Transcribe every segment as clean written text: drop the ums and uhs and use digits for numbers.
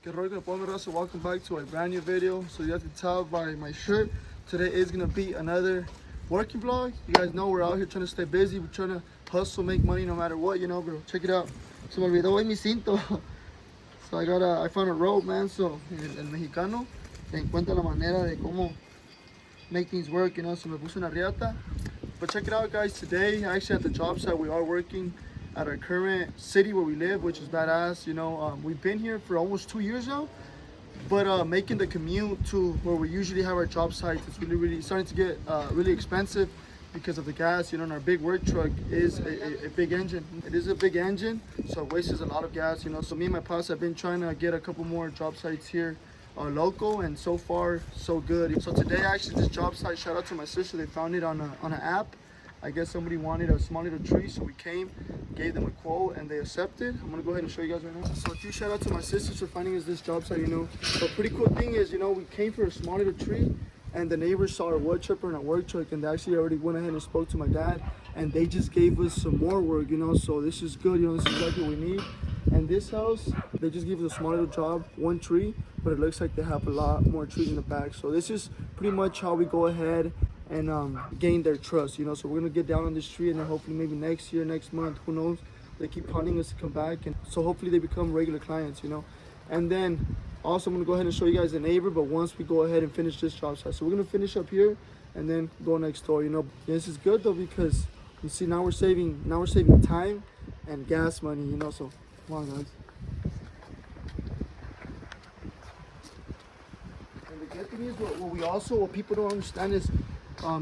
Que rollo con Raza, welcome back to a brand new video. So you have to tell by my shirt, today is gonna be another working vlog. You guys know we're out here trying to stay busy, we're trying to hustle, make money no matter what, you know, bro. Check it out. Se me olvidó hoy mi cinto. So I found a rope, man. So el mexicano encuentra la manera de cómo make things work, you know. So me puse una riata. But check it out, guys. Today, actually at the job site, we are working at our current city where we live, which is badass. You know, we've been here for almost 2 years now, but making the commute to where we usually have our job sites, it's really starting to get really expensive because of the gas. You know, and our big work truck is a big engine. It is a big engine, so it wastes a lot of gas. You know, so me and my pops have been trying to get a couple more job sites here local, and so far so good. So today, actually, this job site, shout out to my sister, they found it on an app. I guess somebody wanted a small little tree, so we came, gave them a quote, and they accepted. I'm gonna go ahead and show you guys right now. So huge shout out to my sisters for finding us this job site, you know. But pretty cool thing is, you know, we came for a small little tree, and the neighbors saw our wood chipper and our work truck, and they actually already went ahead and spoke to my dad, and they just gave us some more work, you know. So this is good, you know, this is exactly what we need. And this house, they just gave us a small little job, one tree, but it looks like they have a lot more trees in the back. So this is pretty much how we go ahead and gain their trust, you know. So we're gonna get down on this tree, and then hopefully maybe next year, next month, who knows, they keep calling us to come back, and so hopefully they become regular clients, you know. And then also I'm gonna go ahead and show you guys the neighbor, but once we go ahead and finish this job site. So we're gonna finish up here and then go next door, you know. Yeah, this is good though, because you see, now we're saving time and gas money, you know. So come on, guys. And the good thing is, what people don't understand is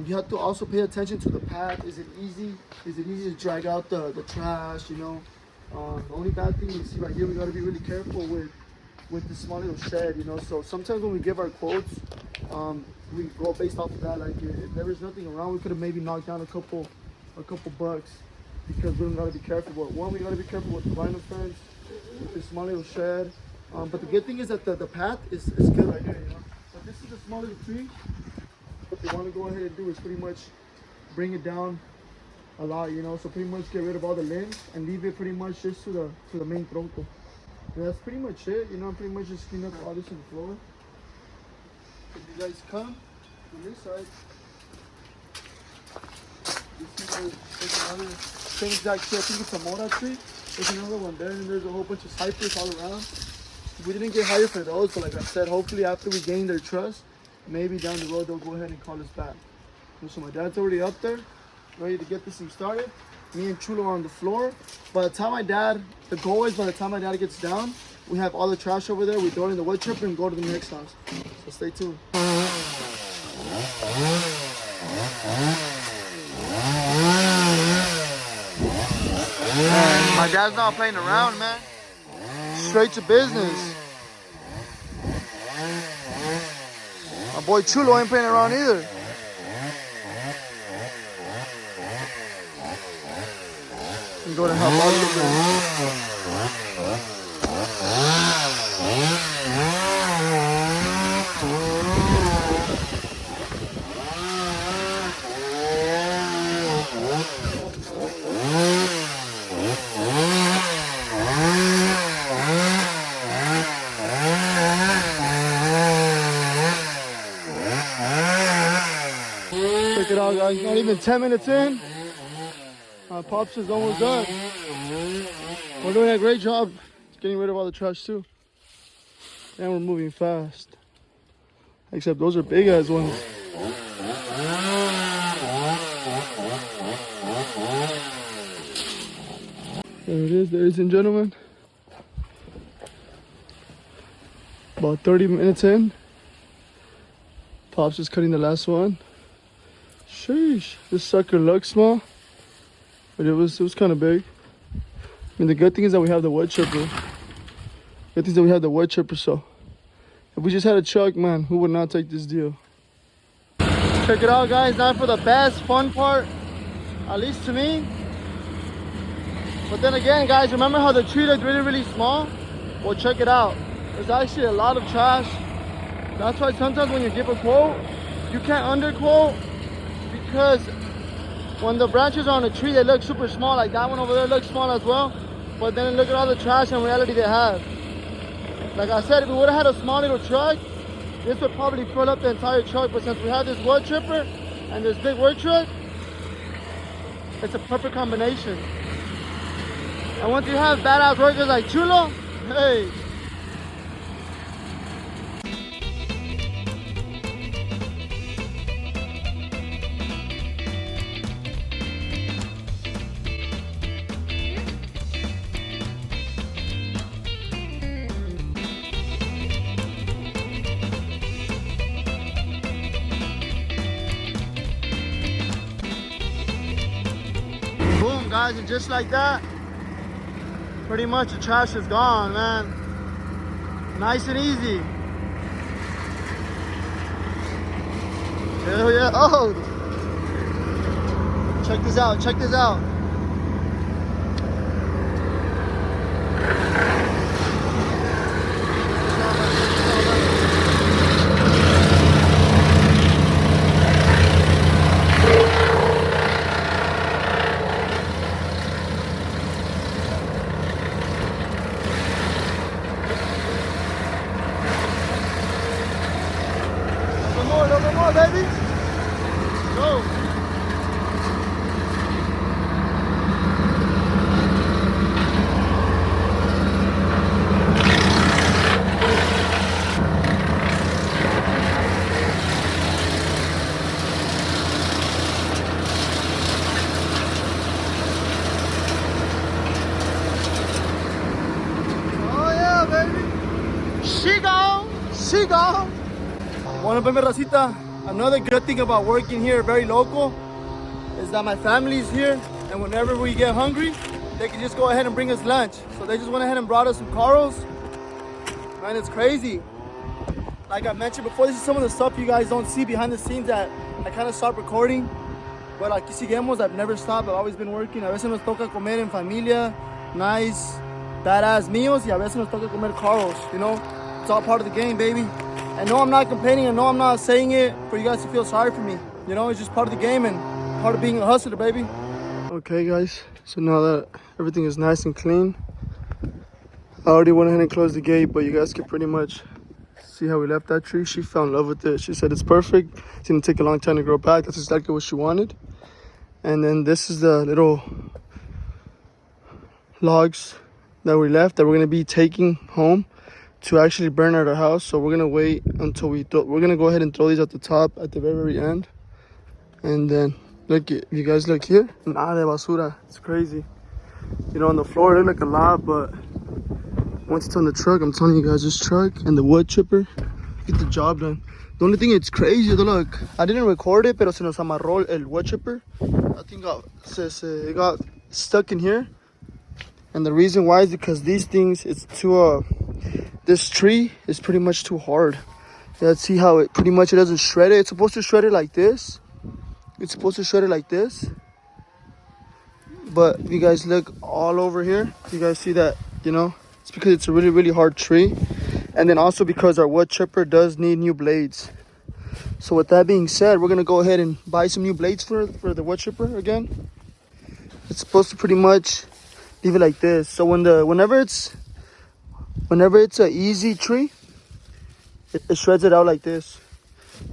you have to also pay attention to the path. Is it easy? Is it easy to drag out the trash, you know? The only bad thing is, see right here, we gotta be really careful with this small little shed, you know. So sometimes when we give our quotes, we go based off of that. Like if there was nothing around, we could have maybe knocked down a couple bucks, because we don't gotta be careful. But one, we gotta be careful with the vinyl fence, with this small little shed. But the good thing is that the path is good right here, you know. But this is a small little tree. What they want to go ahead and do is pretty much bring it down a lot, you know. So pretty much get rid of all the limbs and leave it pretty much just to the main tronco. And that's pretty much it, you know. Pretty much just clean up all this on the floor. If you guys come on this side, you see there's another same exact tree. I think it's a mora tree. There's another one there, and there's a whole bunch of cypress all around. We didn't get hired for those, but like I said, hopefully after we gain their trust, maybe down the road they'll go ahead and call us back. So my dad's already up there, ready to get this thing started. Me and Chulo are on the floor. By the time the goal is by the time my dad gets down, we have all the trash over there. We throw it in the wood chipper and go to the next house. So stay tuned. Man, my dad's not playing around, man. Straight to business. My boy Chulo ain't playing around either. You go to help out a little bit. Check it out, guys. Not even 10 minutes in. My pops is almost done. We're doing a great job getting rid of all the trash too. And we're moving fast. Except those are big ass ones. There it is, ladies and gentlemen. About 30 minutes in. Pops is cutting the last one. Sheesh, this sucker looks small, but it was kind of big. I mean, the good thing is that we have the wood chipper. Good thing is that we have the wood chipper, so if we just had a truck, man, who would not take this deal? Check it out, guys. Now for the best fun part, at least to me. But then again, guys, remember how the tree looked really small? Well, check it out. There's actually a lot of trash. That's why sometimes when you give a quote, you can't underquote, because when the branches are on a tree, they look super small. Like that one over there looks small as well, but then look at all the trash in reality they have. Like I said, if we would have had a small little truck, this would probably fill up the entire truck. But since we have this wood chipper and this big work truck, it's a perfect combination. And once you have badass workers like Chulo, hey. Boom, guys, and just like that, pretty much the trash is gone, man. Nice and easy. Hell yeah. Oh, check this out, check this out. A little bit more, baby. Go. Oh yeah, baby. She gone. She gone. Bueno, pues mi racita, another good thing about working here very local is that my family's here, and whenever we get hungry, they can just go ahead and bring us lunch. So they just went ahead and brought us some corals. Man, it's crazy. Like I mentioned before, this is some of the stuff you guys don't see behind the scenes that I kind of stopped recording. But like seguimos, I've never stopped. I've always been working. A veces nos toca comer en familia, nice, badass meals, y a veces nos toca comer corals, you know? It's all part of the game, baby. And no, I'm not complaining, and no, I'm not saying it for you guys to feel sorry for me. You know, it's just part of the game and part of being a hustler, baby. Okay, guys, so now that everything is nice and clean, I already went ahead and closed the gate, but you guys can pretty much see how we left that tree. She fell in love with it. She said it's perfect. It's gonna take a long time to grow back. That's exactly what she wanted. And then this is the little logs that we left that we're gonna be taking home to actually burn at our house. So we're gonna wait until we're gonna go ahead and throw these at the top at the very end. And then look, if you guys look here, nada de basura. It's crazy. You know, on the floor it look like a lot, but once it's on the truck, I'm telling you guys, this truck and the wood chipper get the job done. The only thing it's crazy, though, look, I didn't record it, pero se nos amarró el wood chipper. I think it got stuck in here. And the reason why is because these things, it's too this tree is pretty much too hard. Let's see how it pretty much, it doesn't shred it. It's supposed to shred it like this. It's supposed to shred it like this. But if you guys look all over here, you guys see that, you know, it's because it's a really, really hard tree. And then also because our wood chipper does need new blades. So with that being said, we're gonna go ahead and buy some new blades for the wood chipper again. It's supposed to pretty much leave it like this. So whenever it's an easy tree, it shreds it out like this.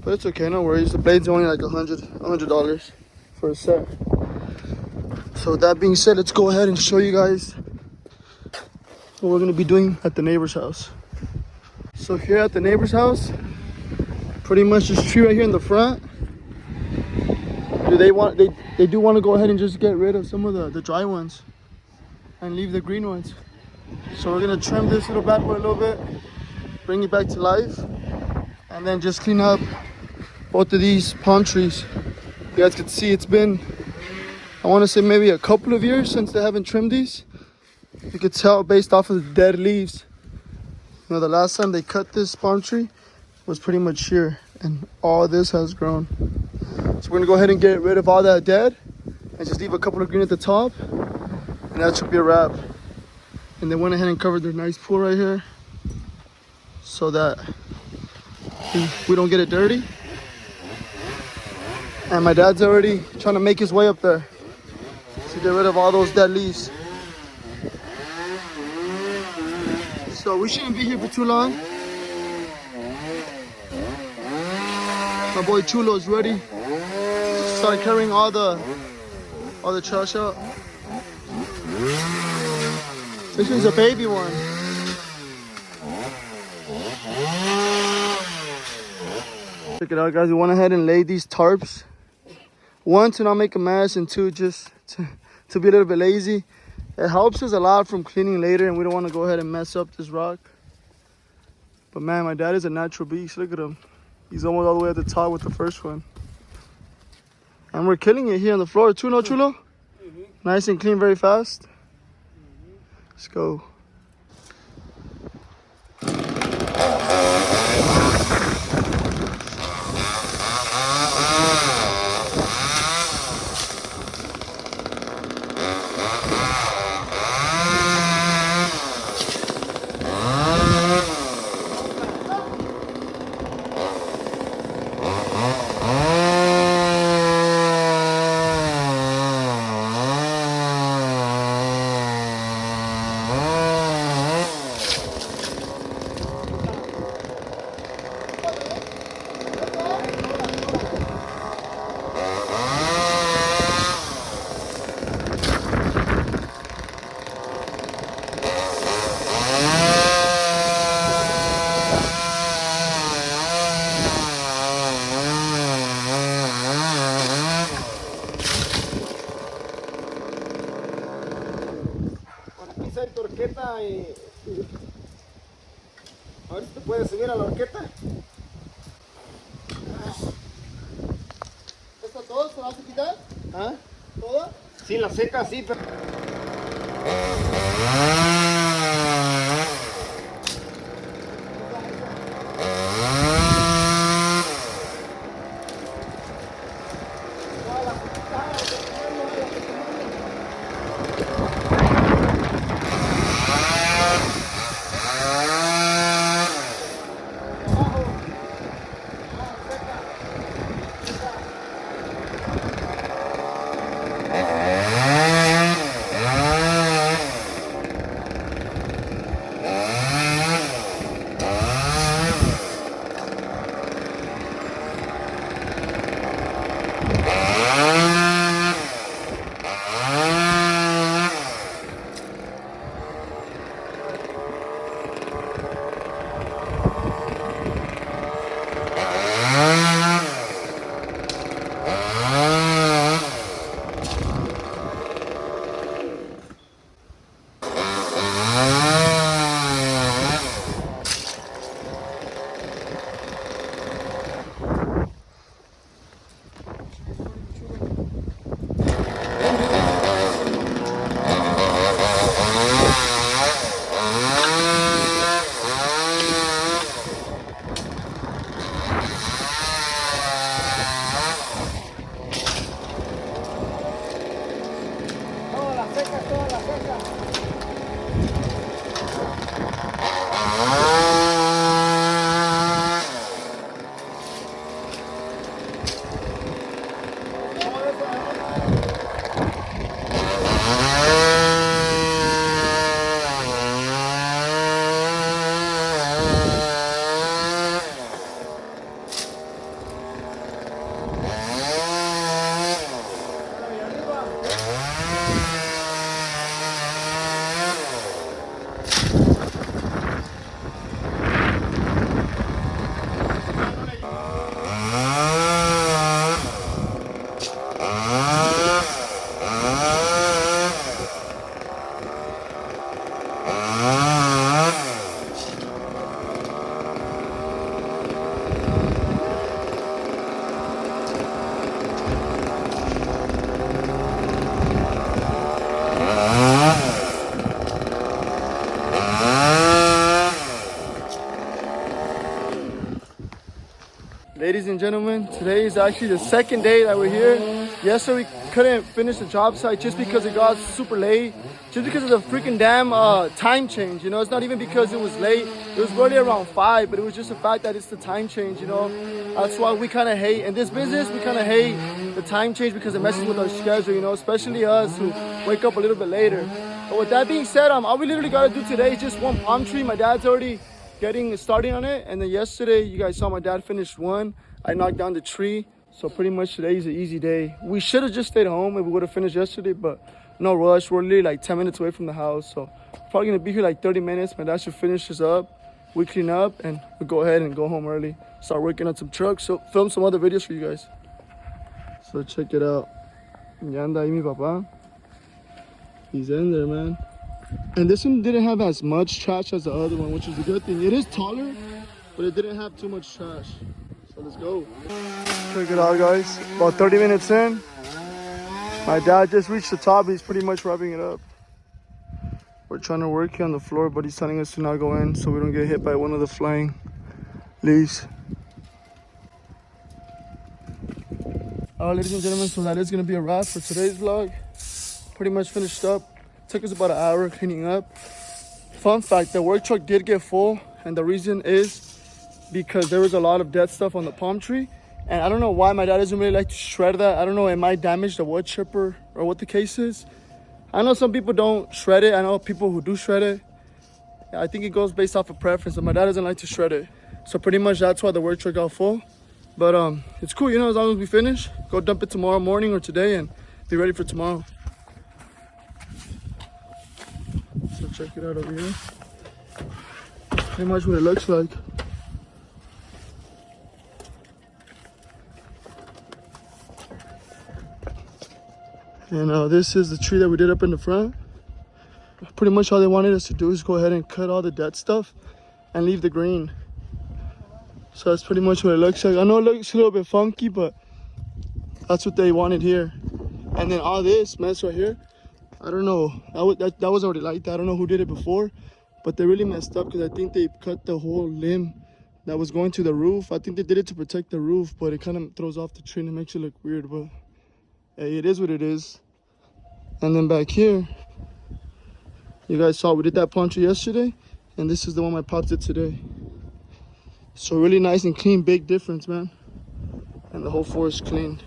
But it's okay, no worries. The blade's only like $100 for a set. So with that being said, let's go ahead and show you guys what we're gonna be doing at the neighbor's house. So here at the neighbor's house, pretty much this tree right here in the front, they do want to go ahead and just get rid of some of the dry ones and leave the green ones. So we're gonna trim this little bad boy a little bit, bring it back to life, and then just clean up both of these palm trees. You guys can see it's been, I want to say maybe a couple of years since they haven't trimmed these. You could tell based off of the dead leaves. You know, the last time they cut this palm tree was pretty much here, and all this has grown. So we're gonna go ahead and get rid of all that dead and just leave a couple of green at the top, and that should be a wrap. And they went ahead and covered their nice pool right here so that we don't get it dirty. And my dad's already trying to make his way up there to get rid of all those dead leaves. So we shouldn't be here for too long. My boy Chulo is ready. Start carrying all the trash out. This is a baby one. Check it out, guys. We went ahead and laid these tarps. One, to not make a mess, and two, just to be a little bit lazy. It helps us a lot from cleaning later, and we don't want to go ahead and mess up this rock. But man, my dad is a natural beast. Look at him. He's almost all the way at the top with the first one. And we're killing it here on the floor too, no, Chulo? Nice and clean, very fast. Let's go. Horqueta y a ver si te puedes subir a la horqueta. ¿Esto todo se va a quitar? ¿Ah? ¿Todo? Sí, la seca, sí, pero... Ladies and gentlemen, today is actually the second day that we're here. Yesterday we couldn't finish the job site just because it got super late. Just because of the freaking damn time change, you know. It's not even because it was late. It was really around 5, but it was just the fact that it's the time change, you know. That's why we kind of hate, in this business, we kind of hate the time change because it messes with our schedule, you know, especially us who wake up a little bit later. But with that being said, all we literally gotta do today is just one palm tree. My dad's already starting on it. And then yesterday, you guys saw my dad finish one. I knocked down the tree. So pretty much today's an easy day. We should have just stayed home if we would have finished yesterday, but no rush. We're literally like 10 minutes away from the house. So probably gonna be here like 30 minutes. My dad should finish this up. We clean up and we go ahead and go home early. Start working on some trucks. So film some other videos for you guys. So check it out. Ya anda ahí mi papá. He's in there, man. And this one didn't have as much trash as the other one, which is a good thing. It is taller, but it didn't have too much trash. So let's go. Check it out, guys. About 30 minutes in. My dad just reached the top. He's pretty much wrapping it up. We're trying to work here on the floor, but he's telling us to not go in so we don't get hit by one of the flying leaves. Alright, ladies and gentlemen, so that is going to be a wrap for today's vlog. Pretty much finished up. Took us about an hour cleaning up. Fun fact, the work truck did get full, and the reason is because there was a lot of dead stuff on the palm tree. And I don't know why my dad doesn't really like to shred that. I don't know, it might damage the wood chipper or what the case is. I know some people don't shred it. I know people who do shred it. I think it goes based off of preference, but my dad doesn't like to shred it. So pretty much that's why the work truck got full. But it's cool, you know, as long as we finish, go dump it tomorrow morning or today and be ready for tomorrow. So check it out over here. Pretty much what it looks like. And this is the tree that we did up in the front. Pretty much all they wanted us to do is go ahead and cut all the dead stuff and leave the green. So that's pretty much what it looks like. I know it looks a little bit funky, but that's what they wanted here. And then all this mess right here, I don't know. That was already like that. I don't know who did it before, but they really messed up because I think they cut the whole limb that was going to the roof. I think they did it to protect the roof, but it kind of throws off the tree and it makes it look weird. But hey, it is what it is. And then back here, you guys saw we did that palm tree yesterday, and this is the one my pops did today. So really nice and clean, big difference, man. And the whole forest cleaned.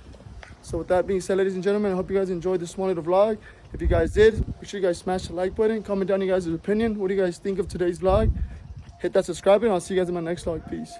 So with that being said, ladies and gentlemen, I hope you guys enjoyed this one little vlog. If you guys did, make sure you guys smash the like button. Comment down your guys' opinion. What do you guys think of today's vlog? Hit that subscribe button. I'll see you guys in my next vlog. Peace.